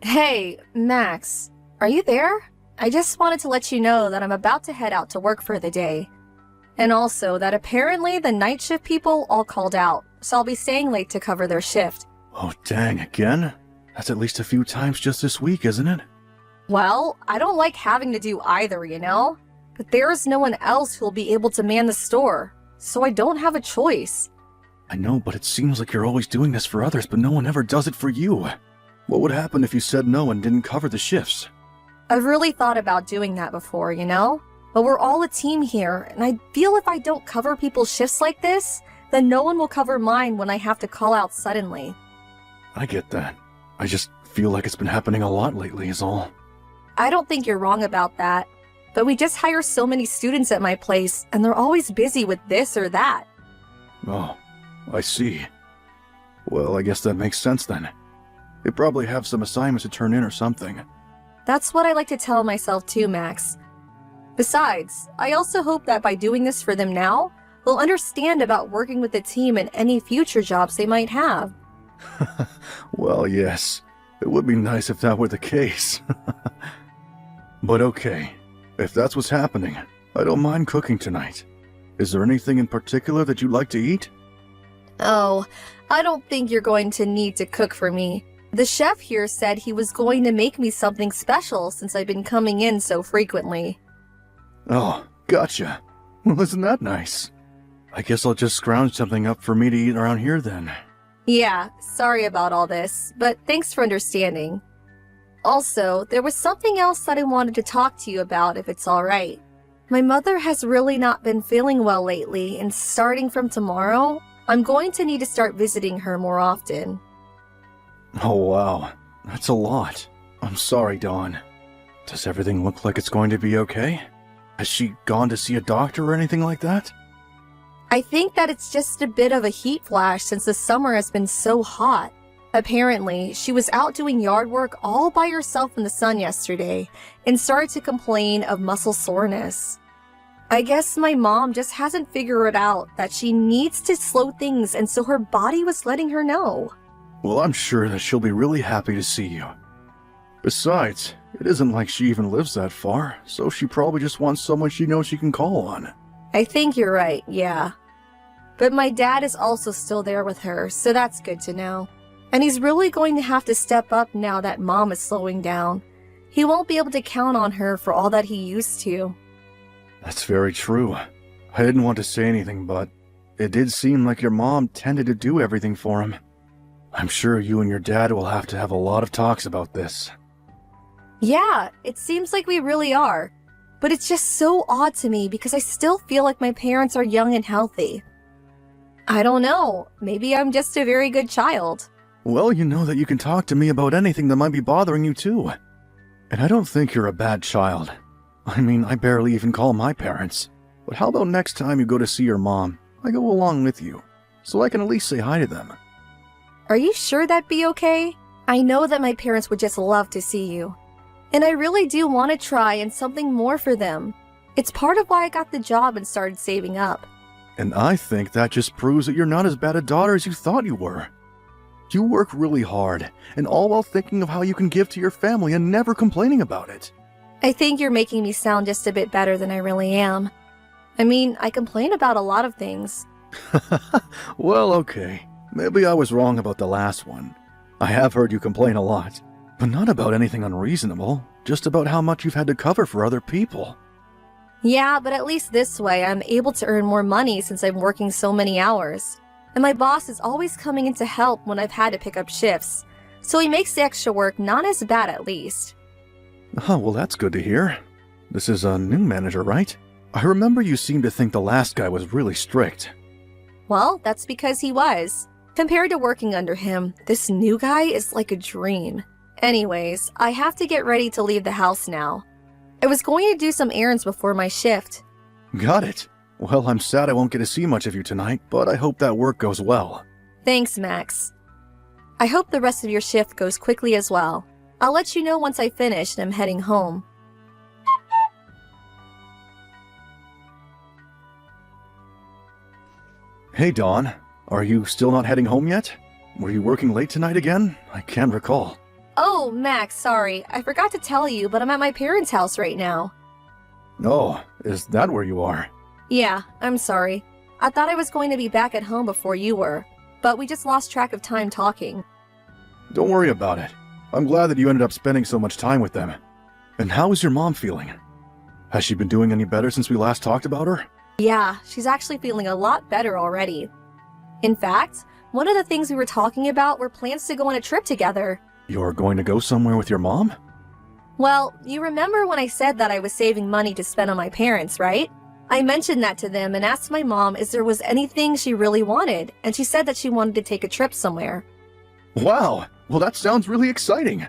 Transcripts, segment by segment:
Hey, Max, are you there? I just wanted to let you know that I'm about to head out to work for the day. And also that apparently the night shift people all called out, so I'll be staying late to cover their shift. Oh, dang, again? That's at least a few times just this week, isn't it? Well, I don't like having to do either, you know? But there is no one else who'll be able to man the store, so I don't have a choice. I know, but it seems like you're always doing this for others, but no one ever does it for you. What would happen if you said no and didn't cover the shifts? I've really thought about doing that before, you know? But we're all a team here, and I feel if I don't cover people's shifts like this, then no one will cover mine when I have to call out suddenly. I get that. I just feel like it's been happening a lot lately is all. I don't think you're wrong about that. But we just hire so many students at my place, and they're always busy with this or that. Oh, I see. Well, I guess that makes sense then. They probably have some assignments to turn in or something. That's what I like to tell myself too, Max. Besides, I also hope that by doing this for them now, they'll understand about working with the team in any future jobs they might have. Well, yes. It would be nice if that were the case. But okay. If that's what's happening, I don't mind cooking tonight. Is there anything in particular that you'd like to eat? Oh, I don't think you're going to need to cook for me. The chef here said he was going to make me something special since I've been coming in so frequently. Oh, gotcha. Well, isn't that nice? I guess I'll just scrounge something up for me to eat around here then. Yeah, sorry about all this, but thanks for understanding. Also, there was something else that I wanted to talk to you about if it's alright. My mother has really not been feeling well lately, and starting from tomorrow, I'm going to need to start visiting her more often. Oh wow, that's a lot. I'm sorry, Dawn. Does everything look like it's going to be okay? Has she gone to see a doctor or anything like that? I think that it's just a bit of a heat flash since the summer has been so hot. Apparently, she was out doing yard work all by herself in the sun yesterday and started to complain of muscle soreness. I guess my mom just hasn't figured out that she needs to slow things, and so her body was letting her know. Well, I'm sure that she'll be really happy to see you. Besides, it isn't like she even lives that far, so she probably just wants someone she knows she can call on. I think you're right, yeah. But my dad is also still there with her, so that's good to know. And he's really going to have to step up now that Mom is slowing down. He won't be able to count on her for all that he used to. That's very true. I didn't want to say anything, but it did seem like your mom tended to do everything for him. I'm sure you and your dad will have to have a lot of talks about this. Yeah, it seems like we really are. But it's just so odd to me because I still feel like my parents are young and healthy. I don't know, maybe I'm just a very good child. Well, you know that you can talk to me about anything that might be bothering you too. And I don't think you're a bad child. I mean, I barely even call my parents. But how about next time you go to see your mom, I go along with you, so I can at least say hi to them. Are you sure that'd be okay? I know that my parents would just love to see you. And I really do want to try and something more for them. It's part of why I got the job and started saving up. And I think that just proves that you're not as bad a daughter as you thought you were. You work really hard, and all while thinking of how you can give to your family and never complaining about it. I think you're making me sound just a bit better than I really am. I mean, I complain about a lot of things. Well, okay. Maybe I was wrong about the last one. I have heard you complain a lot, but not about anything unreasonable, just about how much you've had to cover for other people. Yeah, but at least this way I'm able to earn more money since I'm working so many hours. And my boss is always coming in to help when I've had to pick up shifts, so he makes the extra work not as bad at least. Oh, well that's good to hear. This is a new manager, right? I remember you seemed to think the last guy was really strict. Well, that's because he was. Compared to working under him, this new guy is like a dream. Anyways, I have to get ready to leave the house now. I was going to do some errands before my shift. Got it. Well, I'm sad I won't get to see much of you tonight, but I hope that work goes well. Thanks, Max. I hope the rest of your shift goes quickly as well. I'll let you know once I finish and I'm heading home. Hey, Dawn. Are you still not heading home yet? Were you working late tonight again? I can't recall. Oh, Max, sorry. I forgot to tell you, but I'm at my parents' house right now. Oh, is that where you are? Yeah, I'm sorry. I thought I was going to be back at home before you were, but we just lost track of time talking. Don't worry about it. I'm glad that you ended up spending so much time with them. And how is your mom feeling? Has she been doing any better since we last talked about her? Yeah, she's actually feeling a lot better already. In fact, one of the things we were talking about were plans to go on a trip together. You're going to go somewhere with your mom? Well, you remember when I said that I was saving money to spend on my parents, right? I mentioned that to them and asked my mom if there was anything she really wanted, and she said that she wanted to take a trip somewhere. Wow! Well, that sounds really exciting.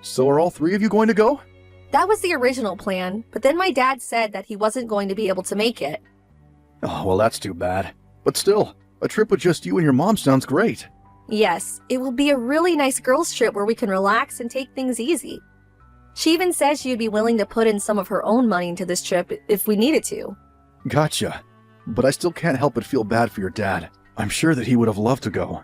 So are all three of you going to go? That was the original plan, but then my dad said that he wasn't going to be able to make it. Oh, well, that's too bad. But still, a trip with just you and your mom sounds great. Yes, it will be a really nice girls' trip where we can relax and take things easy. She even said she would be willing to put in some of her own money into this trip if we needed to. Gotcha. But I still can't help but feel bad for your dad. I'm sure that he would have loved to go.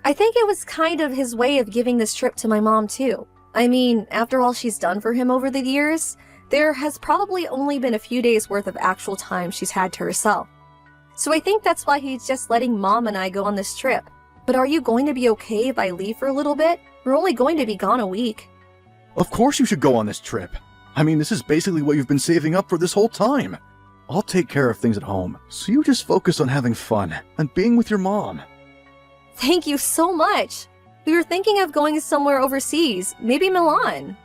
I think it was kind of his way of giving this trip to my mom too. I mean, after all she's done for him over the years, there has probably only been a few days worth of actual time she's had to herself. So I think that's why he's just letting Mom and I go on this trip. But are you going to be okay if I leave for a little bit? We're only going to be gone a week. Of course you should go on this trip. I mean, this is basically what you've been saving up for this whole time. I'll take care of things at home, so you just focus on having fun and being with your mom. Thank you so much. We were thinking of going somewhere overseas, maybe Milan.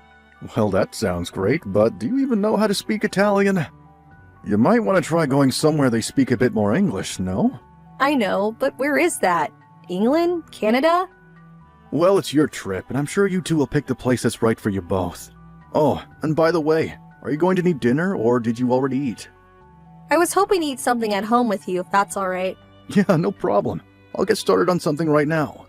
Well, that sounds great, but do you even know how to speak Italian? You might want to try going somewhere they speak a bit more English, no? I know, but where is that? England? Canada? Well, it's your trip, and I'm sure you two will pick the place that's right for you both. Oh, and by the way, are you going to need dinner, or did you already eat? I was hoping to eat something at home with you, if that's alright. Yeah, no problem. I'll get started on something right now.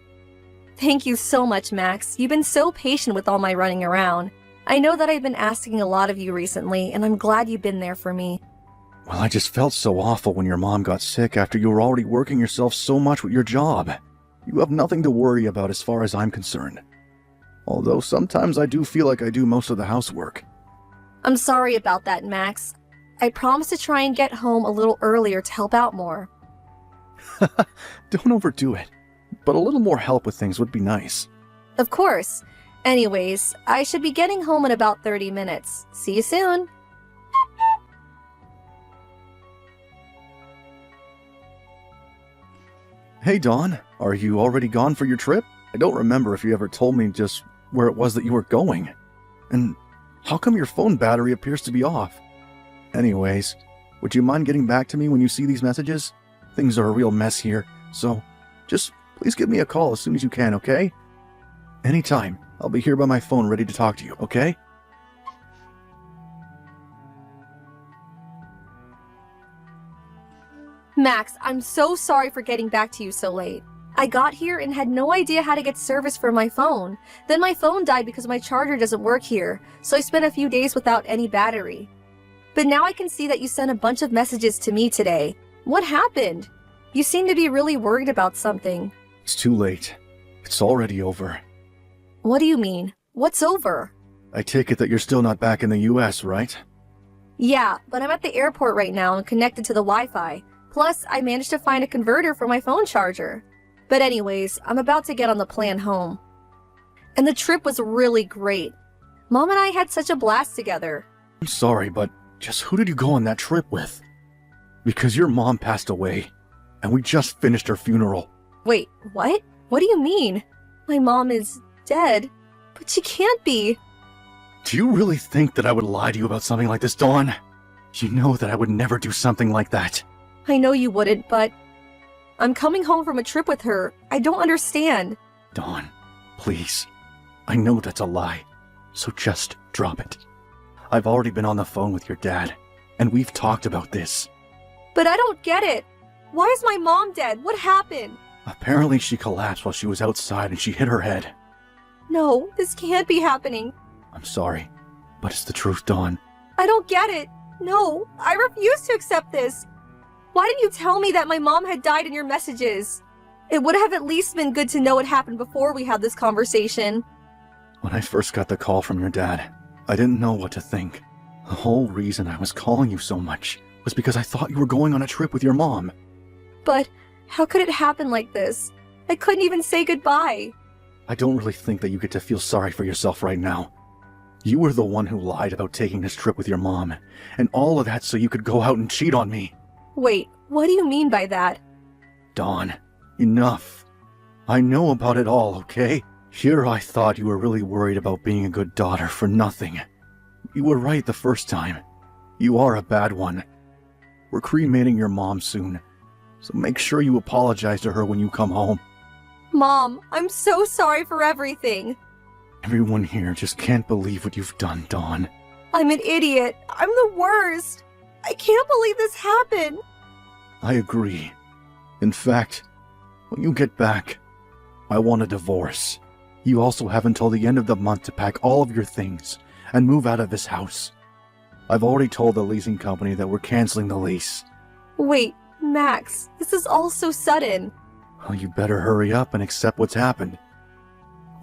Thank you so much, Max. You've been so patient with all my running around. I know that I've been asking a lot of you recently, and I'm glad you've been there for me. Well, I just felt so awful when your mom got sick after you were already working yourself so much with your job. You have nothing to worry about as far as I'm concerned. Although sometimes I do feel like I do most of the housework. I'm sorry about that, Max. I promise to try and get home a little earlier to help out more. Don't overdo it. But a little more help with things would be nice. Of course. Anyways, I should be getting home in about 30 minutes. See you soon. Hey, Dawn. Are you already gone for your trip? I don't remember if you ever told me just where it was that you were going. And how come your phone battery appears to be off? Anyways, would you mind getting back to me when you see these messages? Things are a real mess here, so just please give me a call as soon as you can, okay? Anytime. I'll be here by my phone ready to talk to you, okay? Max, I'm so sorry for getting back to you so late. I got here and had no idea how to get service for my phone. Then my phone died because my charger doesn't work here, so I spent a few days without any battery. But now I can see that you sent a bunch of messages to me today. What happened? You seem to be really worried about something. It's too late. It's already over. What do you mean? What's over? I take it that you're still not back in the US, right? Yeah, but I'm at the airport right now and connected to the Wi-Fi. Plus, I managed to find a converter for my phone charger. But anyways, I'm about to get on the plane home. And the trip was really great. Mom and I had such a blast together. I'm sorry, but just who did you go on that trip with? Because your mom passed away, and we just finished her funeral. Wait, what? What do you mean? My mom is dead. But she can't be. Do you really think that I would lie to you about something like this, Dawn? You know that I would never do something like that. I know you wouldn't, but I'm coming home from a trip with her. I don't understand. Dawn, please. I know that's a lie, so just drop it. I've already been on the phone with your dad, and we've talked about this. But I don't get it. Why is my mom dead? What happened? Apparently she collapsed while she was outside and she hit her head. No, this can't be happening. I'm sorry, but it's the truth, Dawn. I don't get it. No, I refuse to accept this. Why didn't you tell me that my mom had died in your messages? It would have at least been good to know what happened before we had this conversation. When I first got the call from your dad, I didn't know what to think. The whole reason I was calling you so much was because I thought you were going on a trip with your mom. But how could it happen like this? I couldn't even say goodbye. I don't really think that you get to feel sorry for yourself right now. You were the one who lied about taking this trip with your mom, and all of that so you could go out and cheat on me. Wait, what do you mean by that? Dawn, enough. I know about it all, okay? Here I thought you were really worried about being a good daughter for nothing. You were right the first time. You are a bad one. We're cremating your mom soon, so make sure you apologize to her when you come home. Mom, I'm so sorry for everything. Everyone here just can't believe what you've done, Dawn. I'm an idiot. I'm the worst. I can't believe this happened. I agree. In fact, when you get back, I want a divorce. You also have until the end of the month to pack all of your things and move out of this house. I've already told the leasing company that we're canceling the lease. Wait, Max, this is all so sudden. Well, you better hurry up and accept what's happened.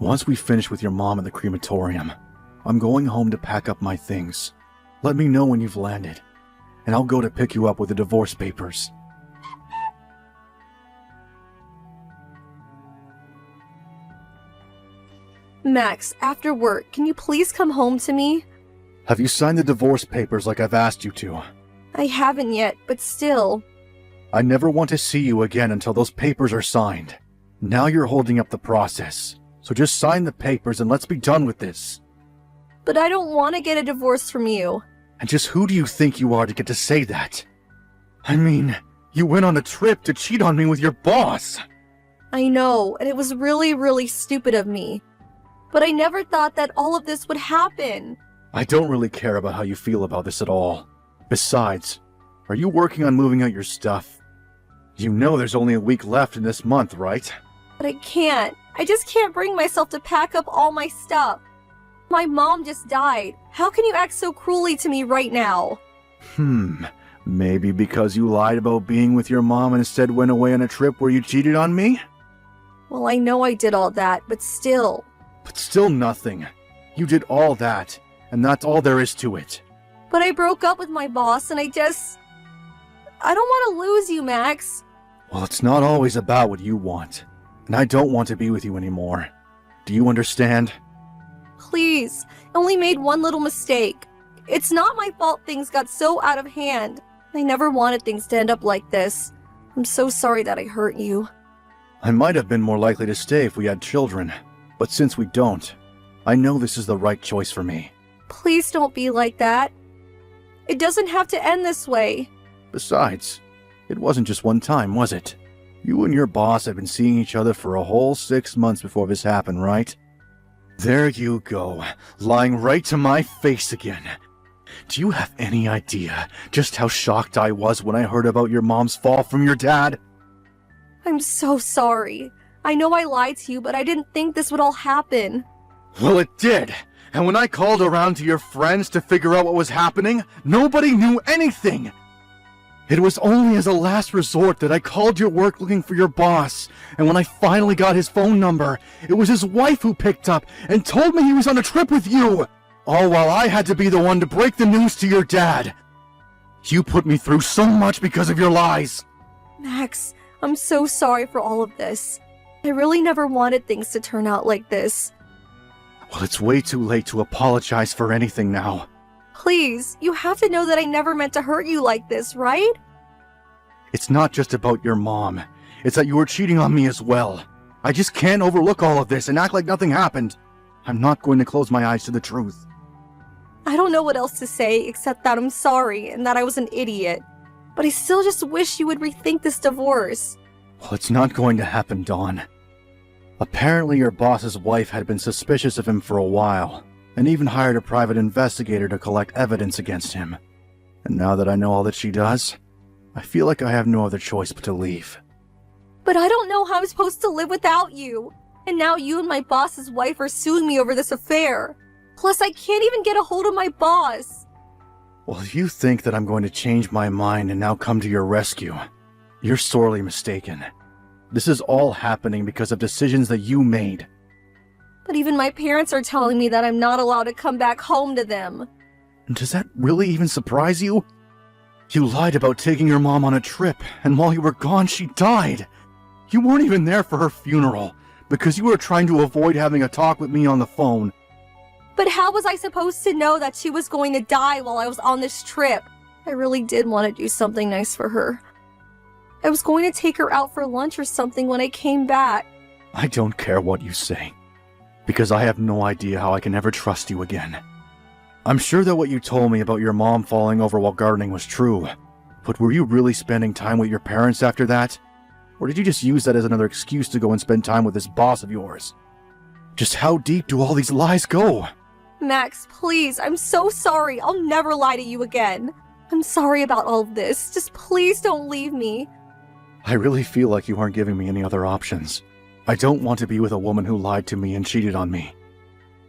Once we finish with your mom at the crematorium, I'm going home to pack up my things. Let me know when you've landed, and I'll go to pick you up with the divorce papers. Max, after work, can you please come home to me? Have you signed the divorce papers like I've asked you to? I haven't yet, but still. I never want to see you again until those papers are signed. Now you're holding up the process, so just sign the papers and let's be done with this. But I don't want to get a divorce from you. And just who do you think you are to get to say that? I mean, you went on a trip to cheat on me with your boss. I know, and it was really, really stupid of me. But I never thought that all of this would happen. I don't really care about how you feel about this at all. Besides, are you working on moving out your stuff? You know there's only a week left in this month, right? But I can't. I just can't bring myself to pack up all my stuff. My mom just died. How can you act so cruelly to me right now? Maybe because you lied about being with your mom and instead went away on a trip where you cheated on me? Well, I know I did all that, but still. But still nothing. You did all that, and that's all there is to it. But I broke up with my boss and I don't want to lose you, Max. Well, it's not always about what you want, and I don't want to be with you anymore. Do you understand? Please, I only made one little mistake. It's not my fault things got so out of hand. I never wanted things to end up like this. I'm so sorry that I hurt you. I might have been more likely to stay if we had children, but since we don't, I know this is the right choice for me. Please don't be like that. It doesn't have to end this way. Besides, it wasn't just one time, was it? You and your boss had been seeing each other for a whole 6 months before this happened, right? There you go, lying right to my face again. Do you have any idea just how shocked I was when I heard about your mom's fall from your dad? I'm so sorry. I know I lied to you, but I didn't think this would all happen. Well, it did. And when I called around to your friends to figure out what was happening, nobody knew anything. It was only as a last resort that I called your work looking for your boss, and when I finally got his phone number, it was his wife who picked up and told me he was on a trip with you, all while I had to be the one to break the news to your dad. You put me through so much because of your lies. Max, I'm so sorry for all of this. I really never wanted things to turn out like this. Well, it's way too late to apologize for anything now. Please, you have to know that I never meant to hurt you like this, right? It's not just about your mom. It's that you were cheating on me as well. I just can't overlook all of this and act like nothing happened. I'm not going to close my eyes to the truth. I don't know what else to say except that I'm sorry and that I was an idiot. But I still just wish you would rethink this divorce. Well, it's not going to happen, Dawn. Apparently your boss's wife had been suspicious of him for a while, and even hired a private investigator to collect evidence against him. And now that I know all that she does, I feel like I have no other choice but to leave. But I don't know how I'm supposed to live without you. And now you and my boss's wife are suing me over this affair. Plus, I can't even get a hold of my boss. Well, if you think that I'm going to change my mind and now come to your rescue, you're sorely mistaken. This is all happening because of decisions that you made. But even my parents are telling me that I'm not allowed to come back home to them. Does that really even surprise you? You lied about taking your mom on a trip, and while you were gone, she died. You weren't even there for her funeral, because you were trying to avoid having a talk with me on the phone. But how was I supposed to know that she was going to die while I was on this trip? I really did want to do something nice for her. I was going to take her out for lunch or something when I came back. I don't care what you say, because I have no idea how I can ever trust you again. I'm sure that what you told me about your mom falling over while gardening was true, but were you really spending time with your parents after that? Or did you just use that as another excuse to go and spend time with this boss of yours? Just how deep do all these lies go? Max, please, I'm so sorry. I'll never lie to you again. I'm sorry about all of this. Just please don't leave me. I really feel like you aren't giving me any other options. I don't want to be with a woman who lied to me and cheated on me.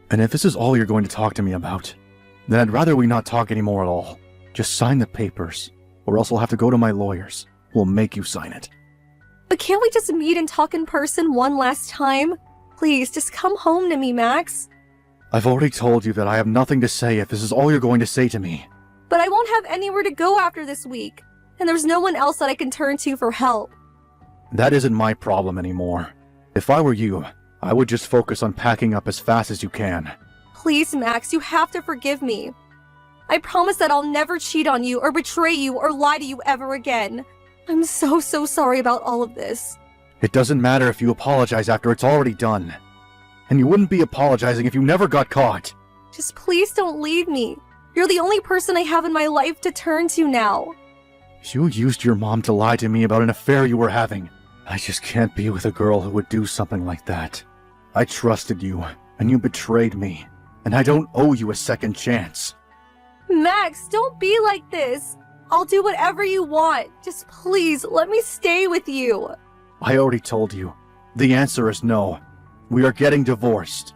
And if this is all you're going to talk to me about, then I'd rather we not talk anymore at all. Just sign the papers, or else I'll have to go to my lawyers, who will make you sign it. But can't we just meet and talk in person one last time? Please, just come home to me, Max. I've already told you that I have nothing to say if this is all you're going to say to me. But I won't have anywhere to go after this week, and there's no one else that I can turn to for help. That isn't my problem anymore. If I were you, I would just focus on packing up as fast as you can. Please, Max, you have to forgive me. I promise that I'll never cheat on you or betray you or lie to you ever again. I'm so sorry about all of this. It doesn't matter if you apologize after it's already done. And you wouldn't be apologizing if you never got caught. Just please don't leave me. You're the only person I have in my life to turn to now. You used your mom to lie to me about an affair you were having. I just can't be with a girl who would do something like that. I trusted you, and you betrayed me. And I don't owe you a second chance. Max, don't be like this. I'll do whatever you want. Just please, let me stay with you. I already told you. The answer is no. We are getting divorced.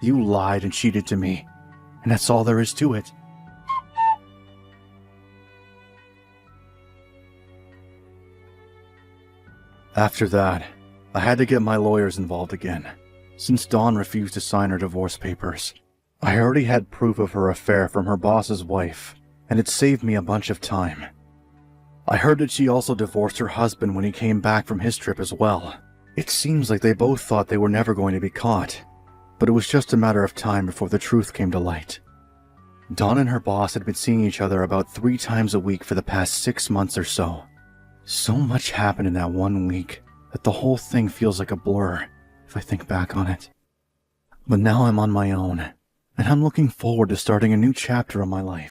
You lied and cheated to me, and that's all there is to it. After that, I had to get my lawyers involved again, since Dawn refused to sign her divorce papers. I already had proof of her affair from her boss's wife, and it saved me a bunch of time. I heard that she also divorced her husband when he came back from his trip as well. It seems like they both thought they were never going to be caught, but it was just a matter of time before the truth came to light. Dawn and her boss had been seeing each other about 3 times a week for the past 6 months or so. So much happened in that 1 week that the whole thing feels like a blur if I think back on it. But now I'm on my own, and I'm looking forward to starting a new chapter of my life.